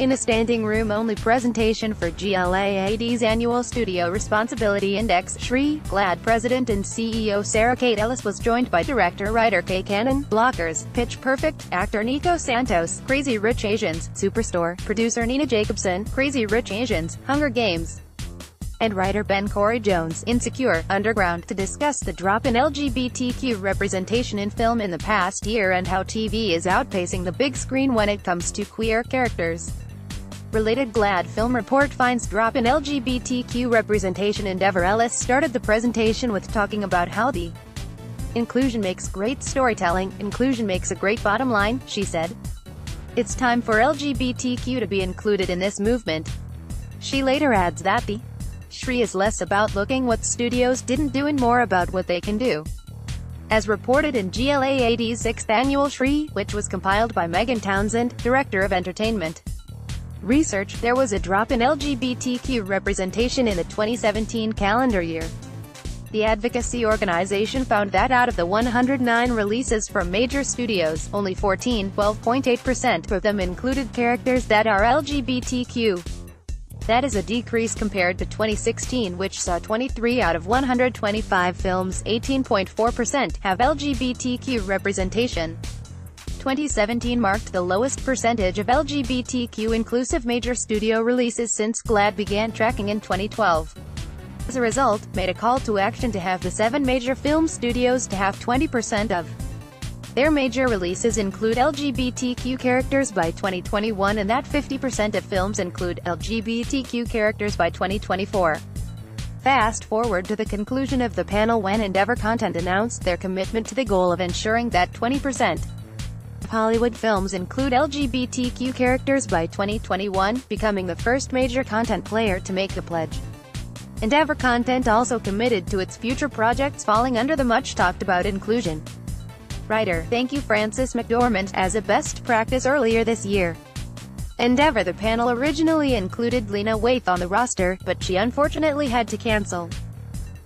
In a standing-room-only presentation for GLAAD's annual Studio Responsibility Index, GLAAD President and CEO Sarah Kate Ellis was joined by director-writer Kay Cannon, Blockers, Pitch Perfect, actor Nico Santos, Crazy Rich Asians, Superstore, producer Nina Jacobson, Crazy Rich Asians, Hunger Games, and writer Ben Corey Jones, Insecure, Underground, to discuss the drop in LGBTQ representation in film in the past year and how TV is outpacing the big screen when it comes to queer characters. Related GLAAD film report finds drop in LGBTQ representation. Endeavor Ellis started the presentation with talking about how the inclusion makes great storytelling, inclusion makes a great bottom line, she said. It's time for LGBTQ to be included in this movement. She later adds that the SHRI is less about looking what studios didn't do and more about what they can do. As reported in GLAAD's 6th annual SHRI, which was compiled by Megan Townsend, Director of Entertainment Research, there was a drop in LGBTQ representation in the 2017 calendar year. The advocacy organization found that out of the 109 releases from major studios, only 14, 12.8% of them included characters that are LGBTQ. That is a decrease compared to 2016, which saw 23 out of 125 films, 18.4%, have LGBTQ representation. 2017 marked the lowest percentage of LGBTQ-inclusive major studio releases since GLAAD began tracking in 2012. As a result, made a call to action to have the 7 major film studios to have 20% of their major releases include LGBTQ characters by 2021 and that 50% of films include LGBTQ characters by 2024. Fast forward to the conclusion of the panel when Endeavor Content announced their commitment to the goal of ensuring that 20% of Hollywood films include LGBTQ characters by 2021, becoming the first major content player to make the pledge. Endeavor Content also committed to its future projects falling under the much-talked-about inclusion. Writer, thank you Frances McDormand, as a best practice earlier this year. Endeavor. The panel originally included Lena Waithe on the roster, but she unfortunately had to cancel.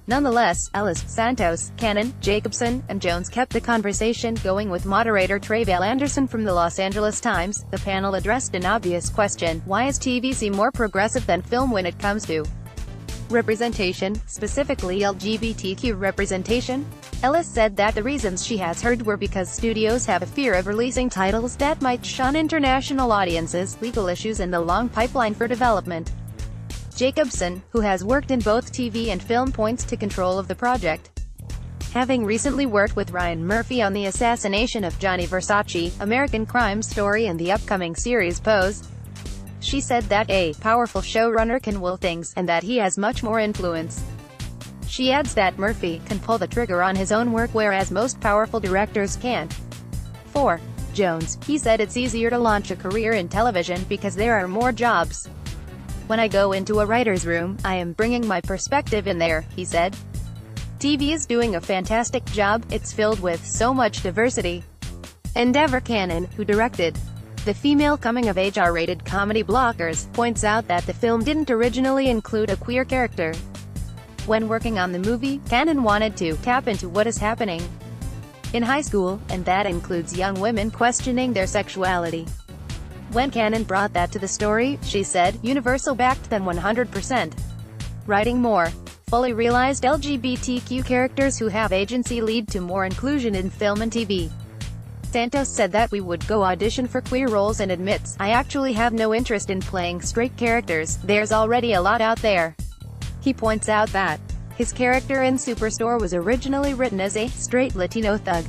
Nonetheless, Ellis, Santos, Cannon, Jacobson, and Jones kept the conversation going with moderator Tre'vell Anderson from the Los Angeles Times. The panel addressed an obvious question: why is TVC more progressive than film when it comes to representation, specifically LGBTQ representation? Ellis said that the reasons she has heard were because studios have a fear of releasing titles that might shun international audiences, legal issues and the long pipeline for development. Jacobson, who has worked in both TV and film, points to control of the project. Having recently worked with Ryan Murphy on the assassination of Gianni Versace, American Crime Story and the upcoming series Pose, she said that a powerful showrunner can will things, and that he has much more influence. She adds that Murphy can pull the trigger on his own work whereas most powerful directors can't. For Jones, he said it's easier to launch a career in television because there are more jobs. When I go into a writer's room, I am bringing my perspective in there, he said. TV is doing a fantastic job, it's filled with so much diversity. Endeavor Cannon, who directed the female coming-of-age R-rated comedy Blockers, points out that the film didn't originally include a queer character. When working on the movie, Cannon wanted to tap into what is happening in high school, and that includes young women questioning their sexuality. When Cannon brought that to the story, she said, Universal backed them 100%. Writing more fully realized LGBTQ characters who have agency lead to more inclusion in film and TV. Santos said that we would go audition for queer roles and admits, I actually have no interest in playing straight characters, there's already a lot out there. He points out that his character in Superstore was originally written as a straight Latino thug.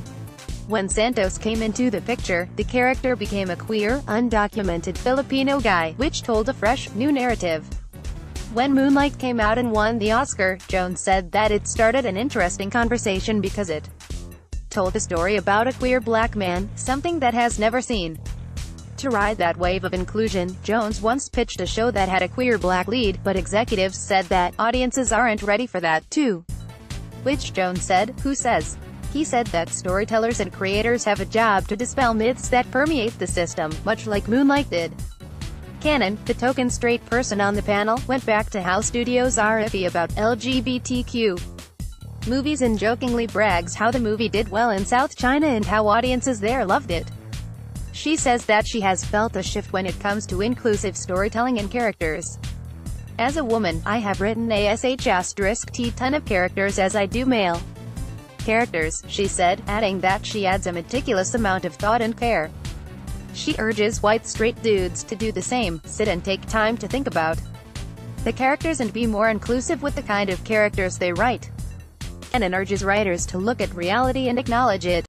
When Santos came into the picture, the character became a queer, undocumented Filipino guy, which told a fresh, new narrative. When Moonlight came out and won the Oscar, Jones said that it started an interesting conversation because it told a story about a queer black man, something that has never seen. To ride that wave of inclusion, Jones once pitched a show that had a queer black lead, but executives said that audiences aren't ready for that, too. Which Jones said, who says? He said that storytellers and creators have a job to dispel myths that permeate the system, much like Moonlight did. Cannon, the token straight person on the panel, went back to how studios are iffy about LGBTQ movies and jokingly brags how the movie did well in South China and how audiences there loved it. She says that she has felt a shift when it comes to inclusive storytelling and characters. As a woman, I have written a ton of characters as I do male characters, she said, adding that she adds a meticulous amount of thought and care. She urges white straight dudes to do the same, sit and take time to think about the characters and be more inclusive with the kind of characters they write. And urges writers to look at reality and acknowledge it.